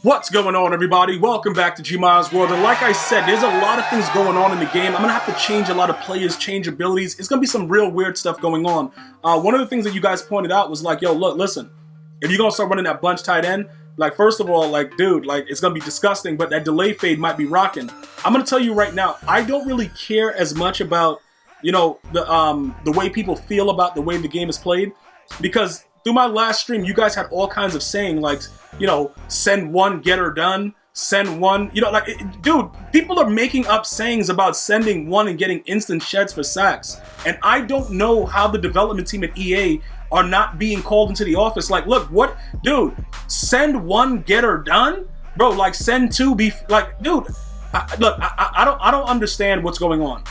What's going on, everybody? Welcome back to GmiasWorld. And like I said, there's a lot of things going on in the game. I'm going to have to change a lot of players, change abilities. It's going to be some real weird stuff going on. One of the things that you guys pointed out was like, yo, look, listen, if you're going to start running that bunch tight end, like, first of all, like, dude, like, it's going to be disgusting, but that delay fade might be rocking. I'm going to tell you right now, I don't really care as much about, you know, the way people feel about the way the game is played, because through my last stream, you guys had all kinds of saying, like, you know, send one, get her done, send one, you know, like, dude, people are making up sayings about sending one and getting instant sheds for sacks. And I don't know how the development team at EA are not being called into the office. Like, look, what, dude, send one, get her done? Bro, like, send two, be, like, dude, I don't understand what's going on,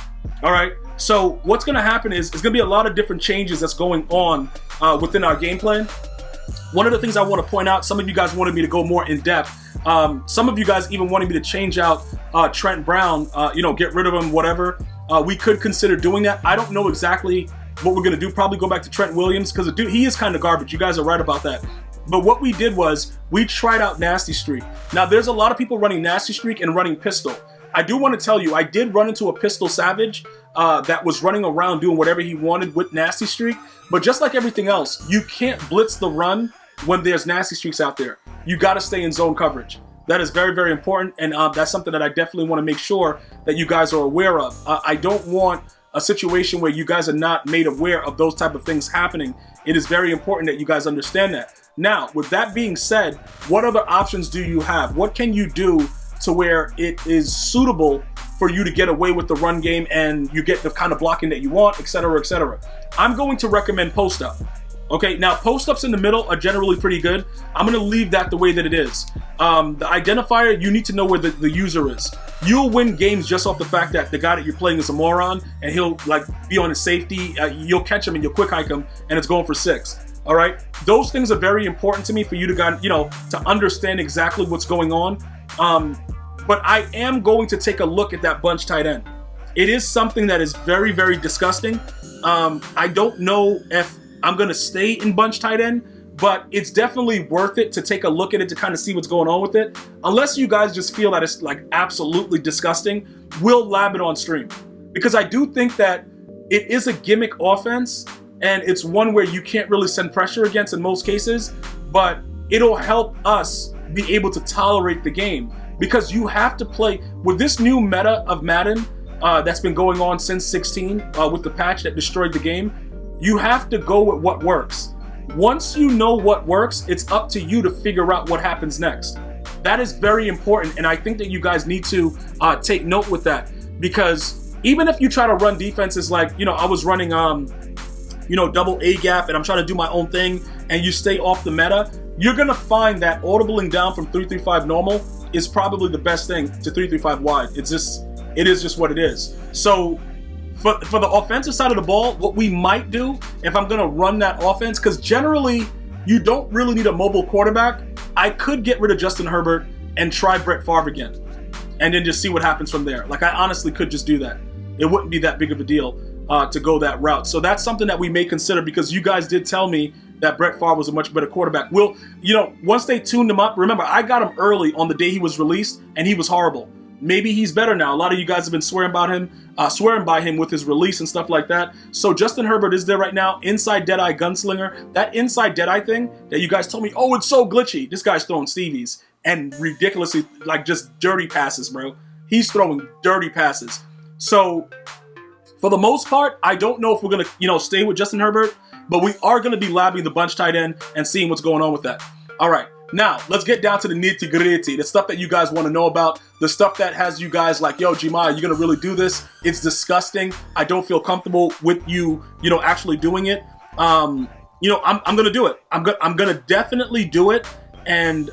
all right? So what's gonna happen is, there's gonna be a lot of different changes that's going on within our gameplay. One of the things I want to point out, some of you guys wanted me to go more in depth. Some of you guys even wanted me to change out Trent Brown, you know, get rid of him, whatever. We could consider doing that. I don't know exactly what we're going to do. Probably go back to Trent Williams, because dude, he is kind of garbage. You guys are right about that. But what we did was, we tried out Nasty Streak. Now, there's a lot of people running Nasty Streak and running Pistol. I do want to tell you, I did run into a Pistol Savage that was running around doing whatever he wanted with Nasty Streak. But just like everything else, you can't blitz the run when there's Nasty Streaks out there. You got to stay in zone coverage. That is very, very important, and that's something that I definitely want to make sure that you guys are aware of. I don't want a situation where you guys are not made aware of those type of things happening. It is very important that you guys understand that. Now, with that being said, what other options do you have? What can you do to where it is suitable for you to get away with the run game and you get the kind of blocking that you want, etc., etc.? I'm going to recommend post-up. Okay, now post-ups in the middle are generally pretty good. I'm going to leave that the way that it is. The identifier, you need to know where the user is. You'll win games just off the fact that the guy that you're playing is a moron, and he'll like be on his safety. You'll catch him and you'll quick hike him, and it's going for 6. All right, those things are very important to me for you to, you know, to understand exactly what's going on. But I am going to take a look at that bunch tight end. It is something that is very, very disgusting. I don't know if I'm going to stay in bunch tight end, but it's definitely worth it to take a look at it to kind of see what's going on with it. Unless you guys just feel that it's like absolutely disgusting, we'll lab it on stream. Because I do think that it is a gimmick offense, and it's one where you can't really send pressure against in most cases, but it'll help us be able to tolerate the game. Because you have to play with this new meta of Madden that's been going on since 16 with the patch that destroyed the game. You have to go with what works. Once you know what works, it's up to you to figure out what happens next. That is very important, and I think that you guys need to take note with that, because even if you try to run defenses like, you know, I was running, you know, double A gap, and I'm trying to do my own thing, and you stay off the meta, you're gonna find that audibling down from 335 normal is probably the best thing to 335 wide. It is just what it is. So for the offensive side of the ball, what we might do, if I'm going to run that offense, because generally you don't really need a mobile quarterback, I could get rid of Justin Herbert and try Brett Favre again, and then just see what happens from there. Like, I honestly could just do that. It wouldn't be that big of a deal to go that route. So that's something that we may consider, because you guys did tell me that Brett Favre was a much better quarterback. Well, you know, once they tuned him up, remember, I got him early on the day he was released, and he was horrible. Maybe he's better now. A lot of you guys have been swearing by him with his release and stuff like that. So Justin Herbert is there right now. Inside Deadeye Gunslinger. That inside Deadeye thing that you guys told me, oh, it's so glitchy. This guy's throwing Stevies and ridiculously, like, just dirty passes, bro. He's throwing dirty passes. So for the most part, I don't know if we're going to, you know, stay with Justin Herbert, but we are going to be labbing the bunch tight end and seeing what's going on with that. All right. Now, let's get down to the nitty-gritty, the stuff that you guys want to know about, the stuff that has you guys like, yo, Gmia, you're going to really do this? It's disgusting. I don't feel comfortable with you, you know, actually doing it. You know, I'm going to do it. I'm going to definitely do it. And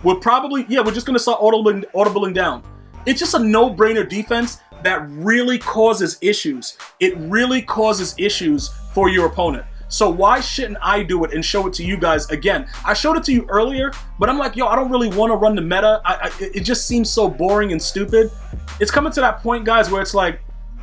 we're probably, we're just going to start audibling down. It's just a no-brainer defense that really causes issues. It really causes issues for your opponent. So why shouldn't I do it and show it to you guys again? I showed it to you earlier, but I'm like, yo, I don't really want to run the meta. It just seems so boring and stupid. It's coming to that point, guys, where it's like,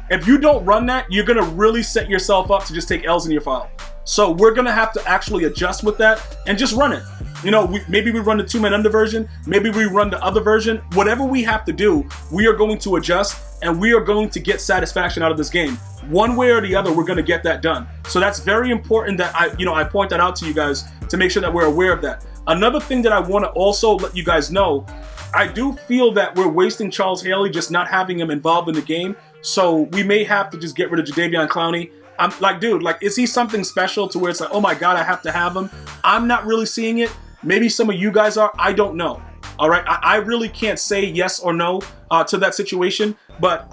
if you don't run that, you're going to really set yourself up to just take L's in your file. So we're going to have to actually adjust with that and just run it. You know, maybe we run the 2-man under version, maybe we run the other version. Whatever we have to do, we are going to adjust, and we are going to get satisfaction out of this game. One way or the other, we're going to get that done. So that's very important that I point that out to you guys to make sure that we're aware of that. Another thing that I want to also let you guys know, I do feel that we're wasting Charles Haley just not having him involved in the game. So we may have to just get rid of Jadeveon Clowney. I'm like, dude, like, is he something special to where it's like, oh my God, I have to have him? I'm not really seeing it. Maybe some of you guys are. I don't know. All right. I really can't say yes or no to that situation. But,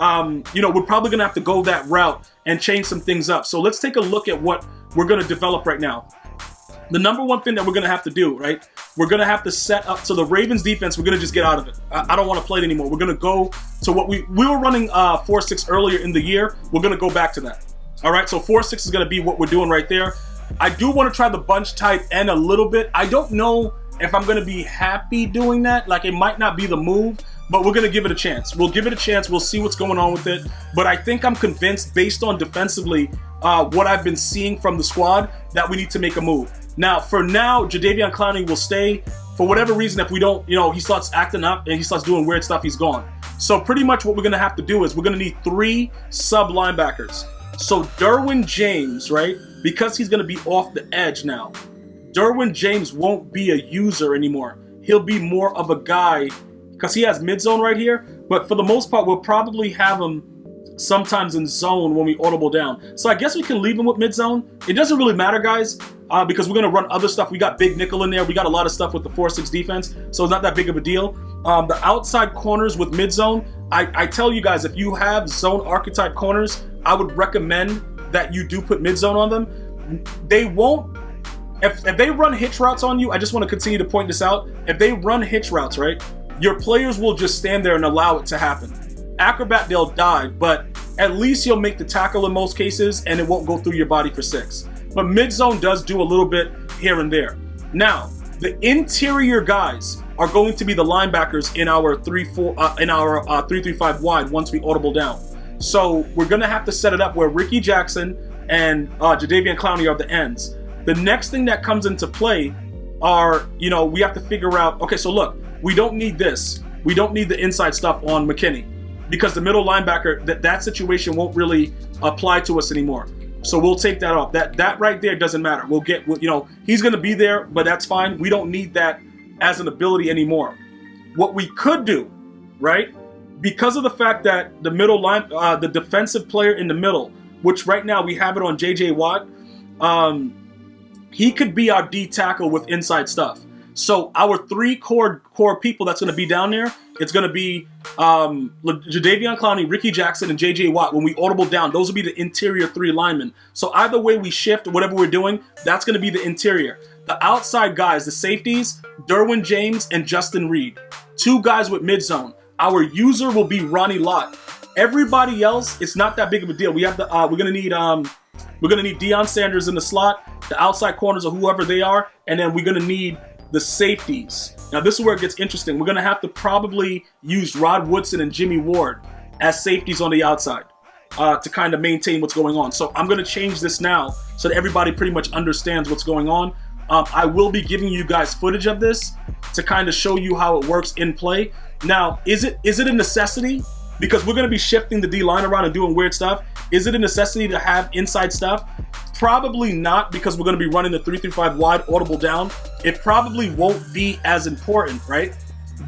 you know, we're probably going to have to go that route and change some things up. So let's take a look at what we're going to develop right now. The number one thing that we're going to have to do, right, we're going to have to set up, so the Ravens defense, we're going to just get out of it. I don't want to play it anymore. We're going to go to what we were running 4-6 earlier in the year. We're going to go back to that. All right, so 4-6 is going to be what we're doing right there. I do want to try the bunch type end a little bit. I don't know if I'm going to be happy doing that. Like, it might not be the move, but we're going to give it a chance. We'll give it a chance. We'll see what's going on with it. But I think I'm convinced, based on defensively, what I've been seeing from the squad, that we need to make a move. Now, for now, Jadeveon Clowney will stay. For whatever reason, if we don't, you know, he starts acting up and he starts doing weird stuff, he's gone. So pretty much what we're going to have to do is we're going to need 3 sub linebackers. So Derwin James, right, because he's going to be off the edge now, Derwin James won't be a user anymore. He'll be more of a guy, because he has mid-zone right here, but for the most part, we'll probably have him sometimes in zone when we audible down. So I guess we can leave him with mid-zone. It doesn't really matter, guys, because we're going to run other stuff. We got big nickel in there. We got a lot of stuff with the 4-6 defense, so it's not that big of a deal. The outside corners with mid-zone, I tell you guys, if you have zone archetype corners, I would recommend that you do put mid-zone on them. They won't, if they run hitch routes on you, I just want to continue to point this out. If they run hitch routes, right, your players will just stand there and allow it to happen. Acrobat, they'll dive, but at least you'll make the tackle in most cases, and it won't go through your body for 6. But mid-zone does do a little bit here and there. Now, the interior guys are going to be the linebackers in our 3-3-5 wide once we audible down. So we're going to have to set it up where Ricky Jackson and Jadeveon Clowney are the ends. The next thing that comes into play are, you know, we have to figure out, okay, so look, we don't need this. We don't need the inside stuff on McKinney, because the middle linebacker, that situation won't really apply to us anymore. So we'll take that off. That right there doesn't matter. We'll get, you know, he's going to be there, but that's fine. We don't need that as an ability anymore. What we could do, right, because of the fact that the middle line, the defensive player in the middle, which right now we have it on J.J. Watt, he could be our D tackle with inside stuff. So our 3 core people that's going to be down there, it's going to be Jadeveon Clowney, Ricky Jackson, and J.J. Watt. When we audible down, those will be the interior 3 linemen. So either way we shift, whatever we're doing, that's going to be the interior. The outside guys, the safeties, Derwin James and Justin Reed. 2 guys with mid-zone. Our user will be Ronnie Lott. Everybody else, it's not that big of a deal. We have the we're gonna need Deion Sanders in the slot, the outside corners or whoever they are, and then we're gonna need the safeties. Now this is where it gets interesting. We're gonna have to probably use Rod Woodson and Jimmy Ward as safeties on the outside to kind of maintain what's going on. So I'm gonna change this now so that everybody pretty much understands what's going on. I will be giving you guys footage of this to kind of show you how it works in play. Now, is it a necessity? Because we're going to be shifting the D-line around and doing weird stuff. Is it a necessity to have inside stuff? Probably not, because we're going to be running the 3-5 wide audible down. It probably won't be as important, right?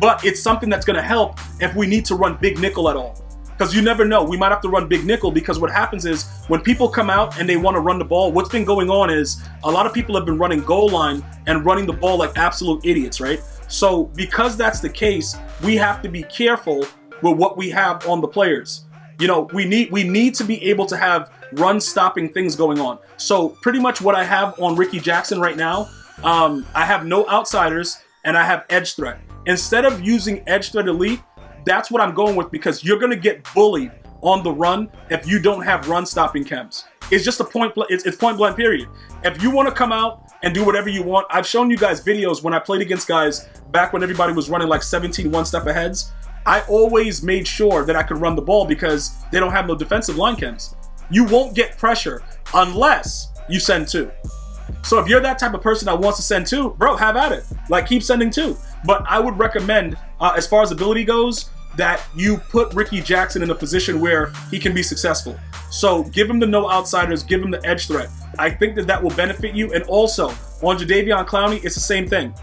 But it's something that's going to help if we need to run big nickel at all. Because you never know. We might have to run big nickel, because what happens is when people come out and they want to run the ball, what's been going on is a lot of people have been running goal line and running the ball like absolute idiots, right? So because that's the case, we have to be careful with what we have on the players. You know, we need to be able to have run-stopping things going on. So pretty much what I have on Ricky Jackson right now, I have no outsiders and I have edge threat. Instead of using edge threat elite, that's what I'm going with, because you're going to get bullied on the run if you don't have run-stopping chems. It's just a point blank period. If you want to come out and do whatever you want, I've shown you guys videos when I played against guys back when everybody was running like 17 one-step aheads. I always made sure that I could run the ball because they don't have no defensive line chems. You won't get pressure unless you send 2. So if you're that type of person that wants to send 2, bro, have at it. Like, keep sending 2. But I would recommend, as far as ability goes, that you put Ricky Jackson in a position where he can be successful. So give him the no outsiders, give him the edge threat. I think that that will benefit you. And also, on Jadeveon Clowney, it's the same thing.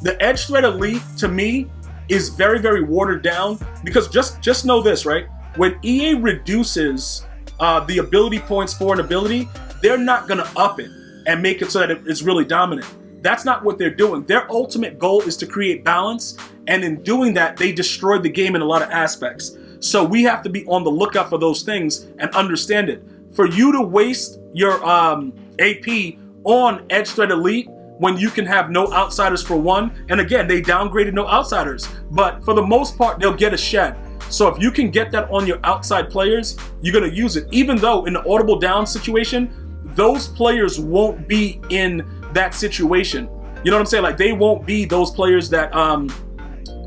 The edge threat elite, to me, is very, very watered down, because just know this, right? When EA reduces the ability points for an ability, they're not going to up it and make it so that it's really dominant. That's not what they're doing. Their ultimate goal is to create balance, and in doing that, they destroy the game in a lot of aspects. So we have to be on the lookout for those things and understand it. For you to waste your AP on Edge Threat Elite when you can have no outsiders for 1, and again, they downgraded no outsiders, but for the most part, they'll get a shed. So if you can get that on your outside players, you're going to use it. Even though in the audible down situation, those players won't be in that situation. You know what I'm saying? Like, they won't be those players that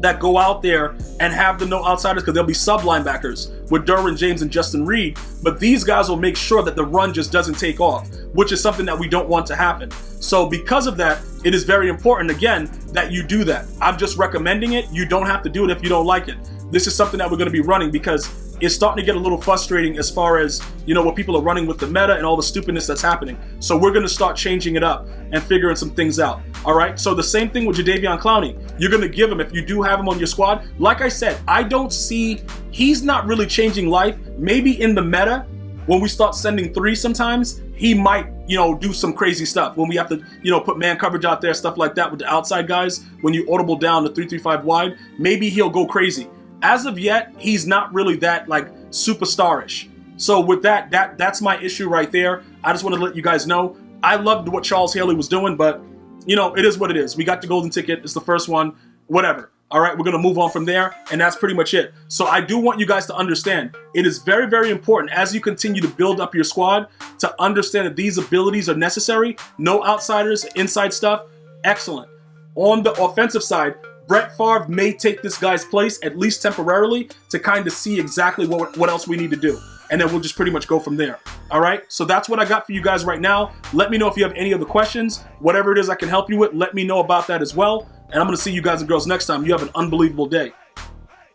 that go out there and have the no outsiders, because they'll be sub linebackers with Derwin James and Justin Reed. But these guys will make sure that the run just doesn't take off, which is something that we don't want to happen. So because of that, it is very important, again, that you do that. I'm just recommending it. You don't have to do it if you don't like it. This is something that we're going to be running, because it's starting to get a little frustrating as far as, you know, what people are running with the meta and all the stupidness that's happening. So we're going to start changing it up and figuring some things out. All right. So the same thing with Jadeveon Clowney. You're going to give him, if you do have him on your squad. Like I said, I don't see, he's not really changing life. Maybe in the meta, when we start sending 3 sometimes, he might, you know, do some crazy stuff. When we have to, you know, put man coverage out there, stuff like that with the outside guys. When you audible down the 3-3-5 wide, maybe he'll go crazy. As of yet, he's not really that, like, superstarish. So with that's my issue right there. I just wanted to let you guys know. I loved what Charles Haley was doing, but, you know, it is what it is. We got the golden ticket. It's the first one. Whatever. All right, we're going to move on from there, and that's pretty much it. So I do want you guys to understand, it is very, very important as you continue to build up your squad to understand that these abilities are necessary. No outsiders, inside stuff, excellent. On the offensive side, Brett Favre may take this guy's place, at least temporarily, to kind of see exactly what else we need to do. And then we'll just pretty much go from there. All right? So that's what I got for you guys right now. Let me know if you have any other questions. Whatever it is I can help you with, let me know about that as well. And I'm going to see you guys and girls next time. You have an unbelievable day.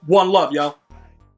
One love, y'all.